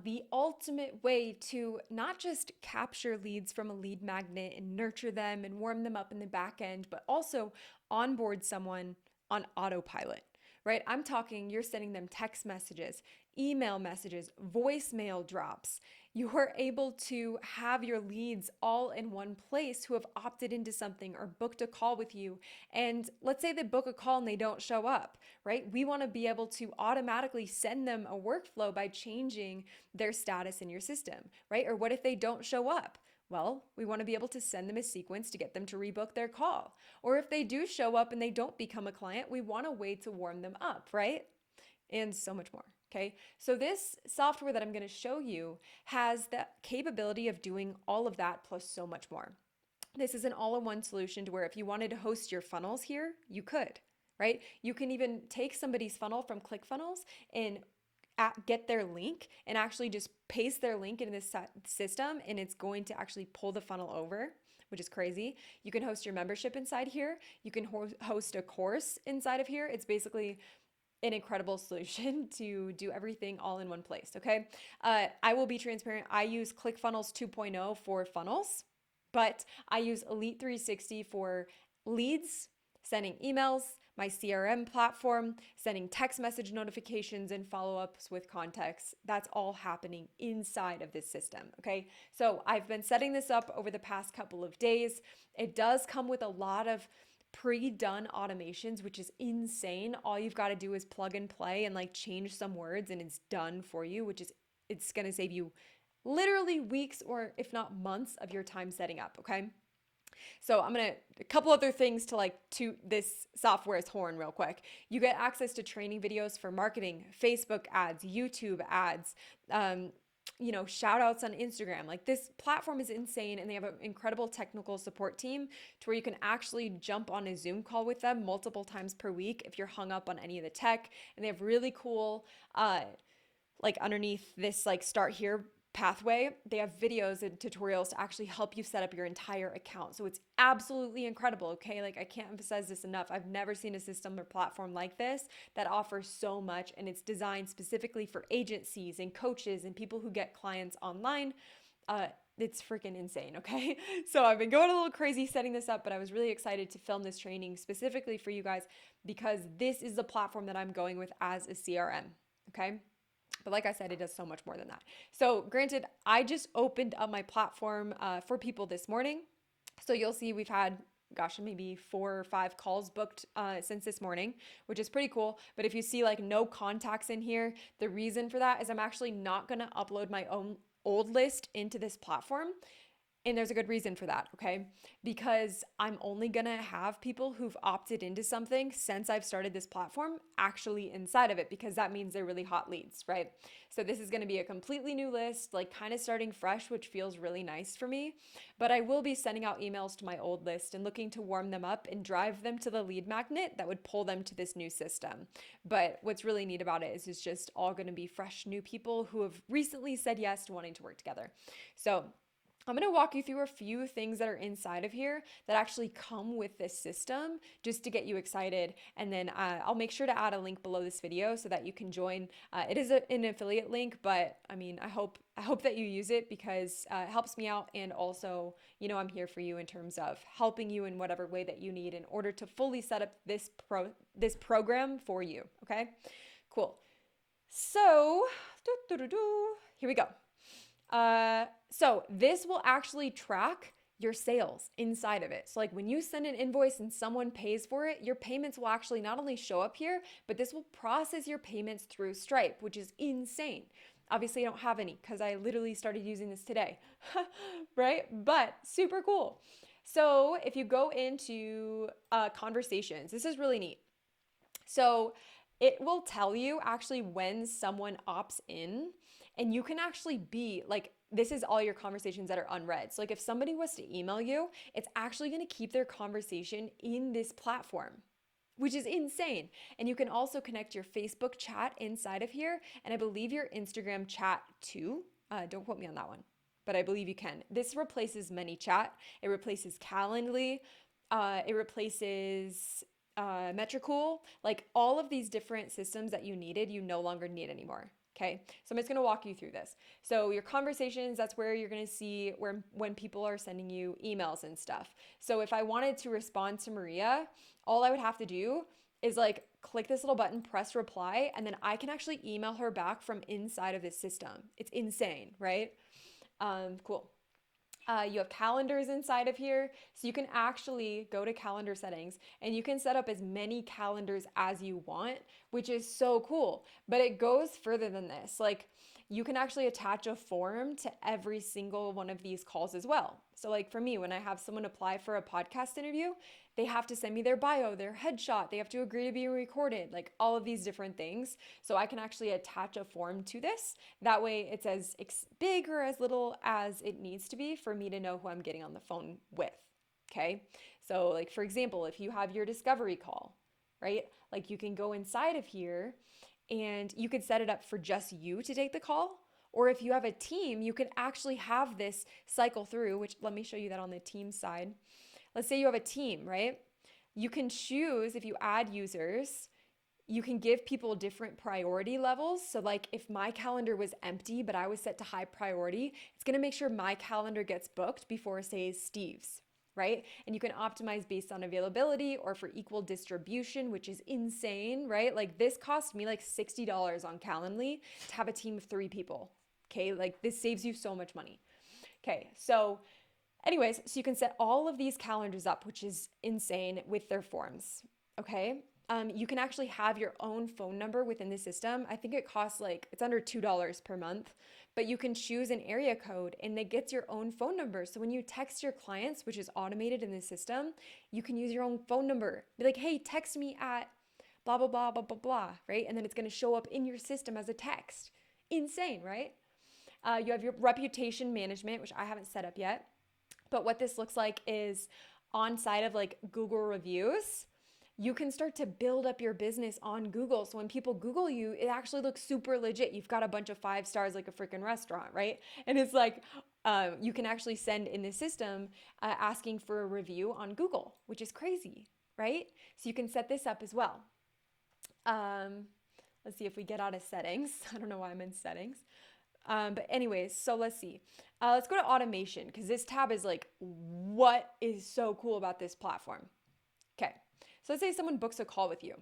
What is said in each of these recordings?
the ultimate way to not just capture leads from a lead magnet and nurture them and warm them up in the back end, but also onboard someone on autopilot, right? I'm talking you're sending them text messages, email messages, voicemail drops. You are able to have your leads all in one place who have opted into something or booked a call with you. And let's say they book a call and they don't show up, right? We want to be able to automatically send them a workflow by changing their status in your system, right? Or what if they don't show up? Well, we want to be able to send them a sequence to get them to rebook their call. Or if they do show up and they don't become a client, we want a way to warm them up, right? And so much more. Okay. So this software that I'm going to show you has the capability of doing all of that plus so much more. This is an all-in-one solution to where if you wanted to host your funnels here, you could, right? You can even take somebody's funnel from ClickFunnels and get their link and actually just paste their link into this system, and it's going to actually pull the funnel over, which is crazy. You can host your membership inside here. You can host a course inside of here. It's basically an incredible solution to do everything all in one place. Okay. I will be transparent. I use ClickFunnels 2.0 for funnels, but I use Elite 360 for leads, sending emails, my CRM platform, sending text message notifications and follow-ups with context. That's all happening inside of this system, okay? So I've been setting this up over the past couple of days. It does come with a lot of pre-done automations, which is insane. All you've got to do is plug and play and like change some words and it's done for you, which is, it's going to save you literally weeks or if not months of your time setting up, okay? So a couple other things to like toot this software's horn real quick. You get access to training videos for marketing, Facebook ads, YouTube ads, shout outs on Instagram. Like this platform is insane and they have an incredible technical support team to where you can actually jump on a Zoom call with them multiple times per week if you're hung up on any of the tech. And they have really cool, like underneath this like start here pathway, they have videos and tutorials to actually help you set up your entire account. So it's absolutely incredible, okay? Like I can't emphasize this enough. I've never seen a system or platform like this that offers so much, and it's designed specifically for agencies and coaches and people who get clients online. It's freaking insane, okay? So I've been going a little crazy setting this up, but I was really excited to film this training specifically for you guys because this is the platform that I'm going with as a CRM, okay? But like I said, it does so much more than that. So granted, I just opened up my platform for people this morning. So you'll see we've had, maybe 4 or 5 calls booked since this morning, which is pretty cool. But if you see like no contacts in here, the reason for that is I'm actually not going to upload my own old list into this platform. And there's a good reason for that, okay? Because I'm only gonna have people who've opted into something since I've started this platform actually inside of it, because that means they're really hot leads, right? So this is gonna be a completely new list, like kind of starting fresh, which feels really nice for me. But I will be sending out emails to my old list and looking to warm them up and drive them to the lead magnet that would pull them to this new system. But what's really neat about it is it's just all gonna be fresh new people who have recently said yes to wanting to work together. So I'm going to walk you through a few things that are inside of here that actually come with this system just to get you excited. And then I'll make sure to add a link below this video so that you can join. It is an affiliate link, but I mean, I hope that you use it because it helps me out. And also, I'm here for you in terms of helping you in whatever way that you need in order to fully set up this program for you. Okay, cool. So here we go. So this will actually track your sales inside of it. So like when you send an invoice and someone pays for it, your payments will actually not only show up here, but this will process your payments through Stripe, which is insane. Obviously I don't have any because I literally started using this today, right? But super cool. So if you go into conversations, this is really neat. So it will tell you actually when someone opts in, and you can actually be like, this is all your conversations that are unread. So like if somebody was to email you, it's actually going to keep their conversation in this platform, which is insane. And you can also connect your Facebook chat inside of here. And I believe your Instagram chat too. Don't quote me on that one, but I believe you can. This replaces ManyChat. It replaces Calendly. It replaces Metricool. Like all of these different systems that you needed, you no longer need anymore. Okay, so I'm just gonna walk you through this. So your conversations, that's where you're gonna see when people are sending you emails and stuff. So if I wanted to respond to Maria, all I would have to do is like click this little button, press reply, and then I can actually email her back from inside of this system. It's insane, right? Cool. You have calendars inside of here. So you can actually go to calendar settings and you can set up as many calendars as you want, which is so cool. But it goes further than this. Like you can actually attach a form to every single one of these calls as well. So like for me, when I have someone apply for a podcast interview, they have to send me their bio, their headshot, they have to agree to be recorded, like all of these different things. So I can actually attach a form to this. That way it's as big or as little as it needs to be for me to know who I'm getting on the phone with. Okay. So like, for example, if you have your discovery call, right? Like you can go inside of here and you could set it up for just you to take the call. Or if you have a team, you can actually have this cycle through, which let me show you that on the team side. Let's say you have a team, right? You can choose, if you add users, you can give people different priority levels. So like if my calendar was empty, but I was set to high priority, it's gonna make sure my calendar gets booked before, say, Steve's, right? And you can optimize based on availability or for equal distribution, which is insane, right? Like this cost me like $60 on Calendly to have a team of 3 people, okay? Like this saves you so much money. Okay, so anyways, so you can set all of these calendars up, which is insane, with their forms, okay? You can actually have your own phone number within the system. I think it costs like, it's under $2 per month, but you can choose an area code and it gets your own phone number. So when you text your clients, which is automated in the system, you can use your own phone number. Be like, hey, text me at blah, blah, blah, blah, blah, blah, right? And then it's gonna show up in your system as a text. Insane, right? You have your reputation management, which I haven't set up yet. But what this looks like is on side of like Google reviews, you can start to build up your business on Google. So when people Google you, it actually looks super legit. You've got a bunch of 5 stars like a freaking restaurant, right? And it's like, you can actually send in the system asking for a review on Google, which is crazy, right? So you can set this up as well. Let's see if we get out of settings. I don't know why I'm in settings. But anyways, so let's see. Let's go to automation because this tab is like, what is so cool about this platform? Okay, so let's say someone books a call with you.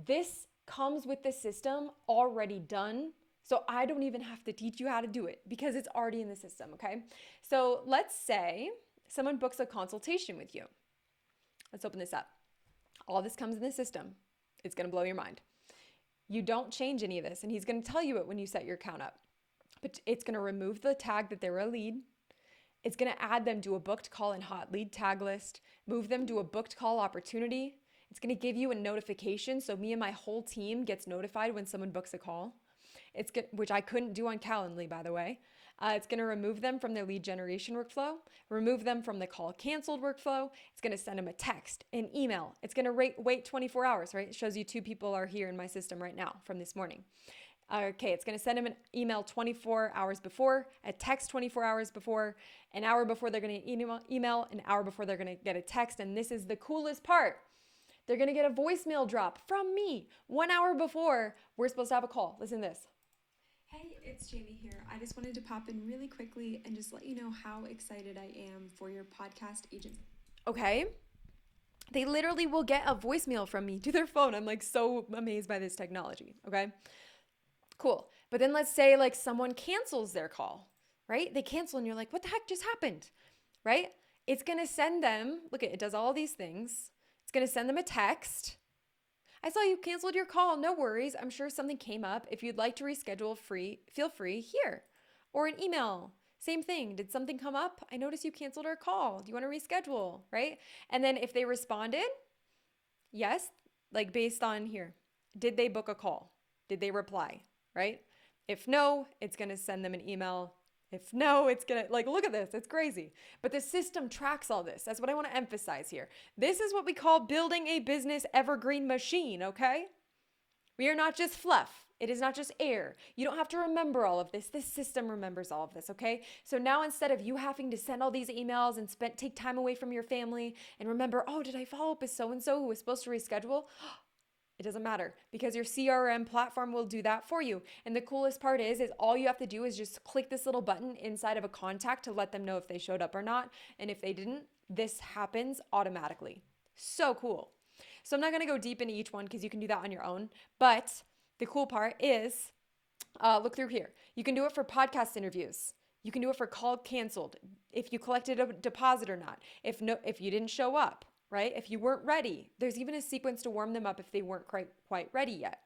This comes with the system already done. So I don't even have to teach you how to do it because it's already in the system, okay? So let's say someone books a consultation with you. Let's open this up. All this comes in the system. It's gonna blow your mind. You don't change any of this, and he's gonna tell you it when you set your account up. But it's going to remove the tag that they're a lead. It's going to add them to a booked call and hot lead tag list, move them to a booked call opportunity. It's going to give you a notification. So me and my whole team gets notified when someone books a call. Which I couldn't do on Calendly, by the way. It's going to remove them from their lead generation workflow, remove them from the call canceled workflow. It's going to send them a text, an email. It's going to wait 24 hours, right? It shows you 2 people are here in my system right now from this morning. Okay, it's going to send them an email 24 hours before, a text 24 hours before, an hour before they're going to email, an hour before they're going to get a text. And this is the coolest part. They're going to get a voicemail drop from me 1 hour before we're supposed to have a call. Listen to this. Hey, it's Jamie here. I just wanted to pop in really quickly and just let you know how excited I am for your podcast agent. Okay. They literally will get a voicemail from me to their phone. I'm like so amazed by this technology. Okay. Cool. But then let's say like someone cancels their call, right? They cancel and you're like, what the heck just happened? Right? It's going to send them, look at it, does all these things. It's going to send them a text. I saw you canceled your call. No worries. I'm sure something came up. If you'd like to reschedule, feel free here. Or an email. Same thing. Did something come up? I noticed you canceled our call. Do you want to reschedule? Right? And then if they responded, yes, like based on here, did they book a call? Did they reply? Right? If no, it's going to send them an email. If no, it's going to, like, look at this. It's crazy. But the system tracks all this. That's what I want to emphasize here. This is what we call building a business evergreen machine, okay? We are not just fluff. It is not just air. You don't have to remember all of this. This system remembers all of this, okay? So now instead of you having to send all these emails and take time away from your family and remember, oh, did I follow up with so-and-so who was supposed to reschedule? It doesn't matter because your CRM platform will do that for you. And the coolest part is all you have to do is just click this little button inside of a contact to let them know if they showed up or not. And if they didn't, this happens automatically. So cool. So I'm not going to go deep into each one because you can do that on your own. But the cool part is, look through here. You can do it for podcast interviews. You can do it for call canceled. If you collected a deposit or not. If you didn't show up, right? If you weren't ready, there's even a sequence to warm them up if they weren't quite ready yet.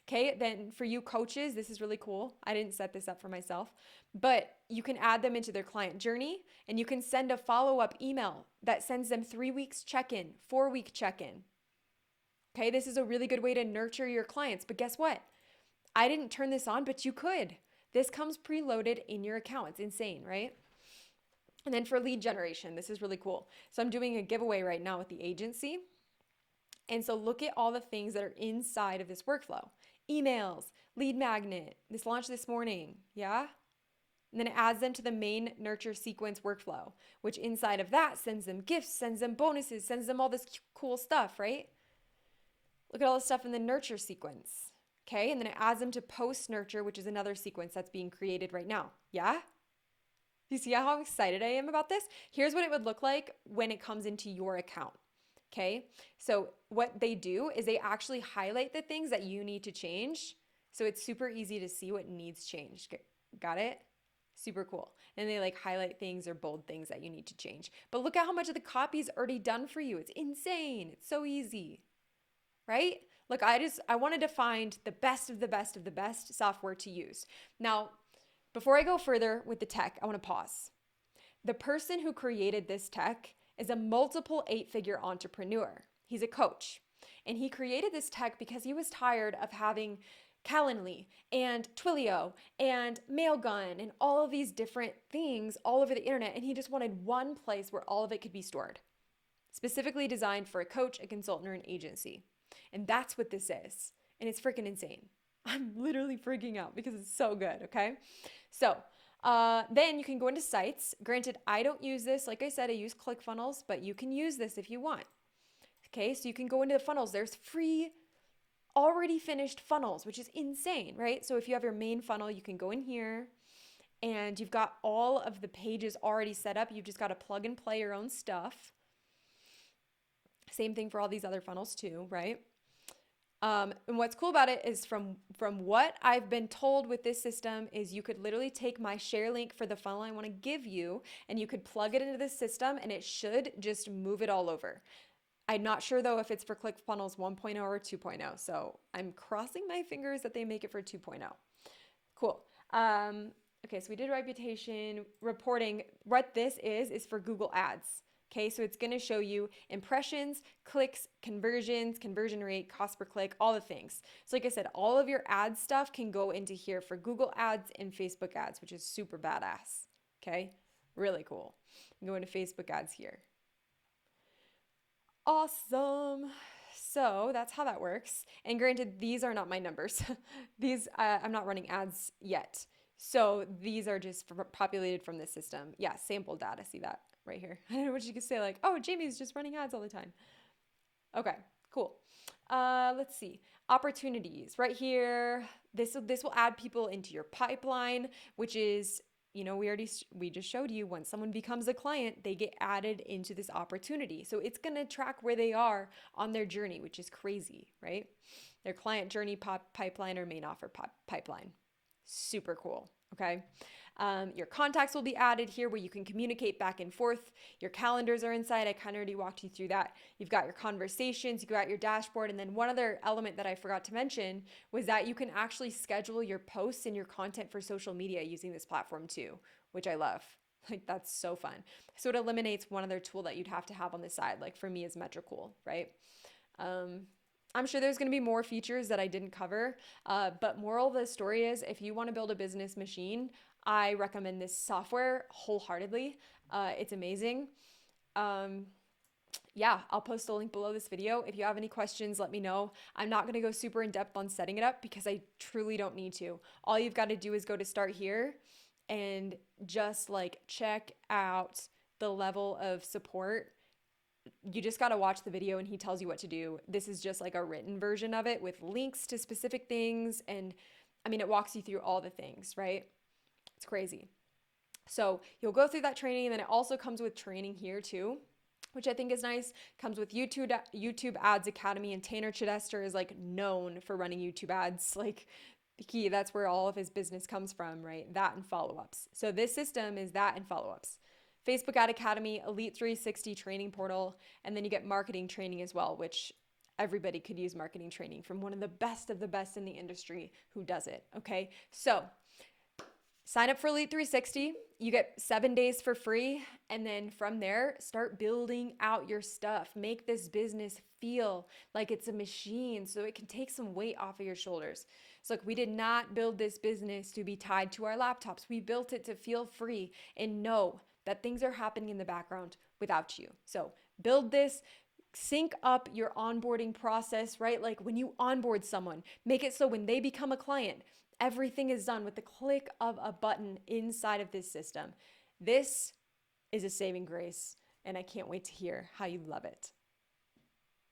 Okay, then for you coaches, this is really cool. I didn't set this up for myself, but you can add them into their client journey and you can send a follow-up email that sends them 3 weeks check-in, 4-week check-in. Okay, this is a really good way to nurture your clients, but guess what? I didn't turn this on, but you could. This comes preloaded in your account. It's insane, right? And then for lead generation, this is really cool. So I'm doing a giveaway right now with the agency. And so look at all the things that are inside of this workflow. Emails, lead magnet, this launched this morning, yeah? And then it adds them to the main nurture sequence workflow, which inside of that sends them gifts, sends them bonuses, sends them all this cool stuff, right? Look at all the stuff in the nurture sequence, okay? And then it adds them to post nurture, which is another sequence that's being created right now, yeah? You see how excited I am about this? Here's what it would look like when it comes into your account. Okay. So what they do is they actually highlight the things that you need to change. So it's super easy to see what needs changed. Got it? Super cool. And they like highlight things or bold things that you need to change. But look at how much of the copy is already done for you. It's insane. It's so easy, right? Look, I wanted to find the best of the best of the best software to use. Now, before I go further with the tech, I want to pause. The person who created this tech is a multiple 8-figure entrepreneur. He's a coach. And he created this tech because he was tired of having Calendly and Twilio and Mailgun and all of these different things all over the internet. And he just wanted one place where all of it could be stored, specifically designed for a coach, a consultant, or an agency. And that's what this is. And it's freaking insane. I'm literally freaking out because it's so good, okay? So then you can go into sites. Granted, I don't use this. Like I said, I use ClickFunnels, but you can use this if you want. Okay, so you can go into the funnels. There's free, already finished funnels, which is insane, right? So if you have your main funnel, you can go in here and you've got all of the pages already set up. You've just got to plug and play your own stuff. Same thing for all these other funnels too, right? And what's cool about it is from what I've been told with this system is you could literally take my share link for the funnel I want to give you and you could plug it into the system and it should just move it all over. I'm not sure though if it's for ClickFunnels 1.0 or 2.0. So I'm crossing my fingers that they make it for 2.0. Cool. Okay, so we did reputation reporting. What this is for Google Ads. Okay, so it's going to show you impressions, clicks, conversions, conversion rate, cost per click, all the things. So like I said, all of your ad stuff can go into here for Google Ads and Facebook ads, which is super badass. Okay, really cool. Go into Facebook ads here. Awesome. So that's how that works. And granted, these are not my numbers. These, I'm not running ads yet. So these are just populated from the system. Yeah, sample data, see that right here. I don't know what you could say like, oh, Jamie's just running ads all the time. Okay, cool. Let's see. Opportunities right here. This will add people into your pipeline, which is, you know, we just showed you when someone becomes a client, they get added into this opportunity. So it's going to track where they are on their journey, which is crazy, right? Their client journey pipeline or main offer pipeline. Super cool. Okay. Your contacts will be added here where you can communicate back and forth. Your calendars are inside. I kind of already walked you through that. You've got your conversations, you've got your dashboard. And then one other element that I forgot to mention was that you can actually schedule your posts and your content for social media using this platform too, which I love. Like that's so fun. So it eliminates one other tool that you'd have to have on the side. Like for me is Metricool, right? I'm sure there's going to be more features that I didn't cover, but moral of the story is if you want to build a business machine, I recommend this software wholeheartedly. It's amazing. Yeah, I'll post a link below this video. If you have any questions, let me know. I'm not going to go super in depth on setting it up because I truly don't need to. All you've got to do is go to start here and just like check out the level of support You just got to watch the video and he tells you what to do. This is just like a written version of it with links to specific things. And I mean, it walks you through all the things, right? It's crazy. So you'll go through that training, and then it also comes with training here too, which I think is nice. Comes with YouTube Ads Academy, and Tanner Chidester is like known for running YouTube ads. Like the key, that's where all of his business comes from, right? That and follow-ups. So this system is that and follow-ups. Facebook Ad Academy, Elite 360 training portal, and then you get marketing training as well, which everybody could use marketing training from one of the best in the industry who does it. Okay. So sign up for Elite 360. You get 7 days for free. And then from there, start building out your stuff. Make this business feel like it's a machine so it can take some weight off of your shoulders. So look, we did not build this business to be tied to our laptops. We built it to feel free and know that things are happening in the background without you. So build this. Sync up your onboarding process, right? Like when you onboard someone, make it so when they become a client, everything is done with the click of a button inside of this system. This is a saving grace, and I can't wait to hear how you love it.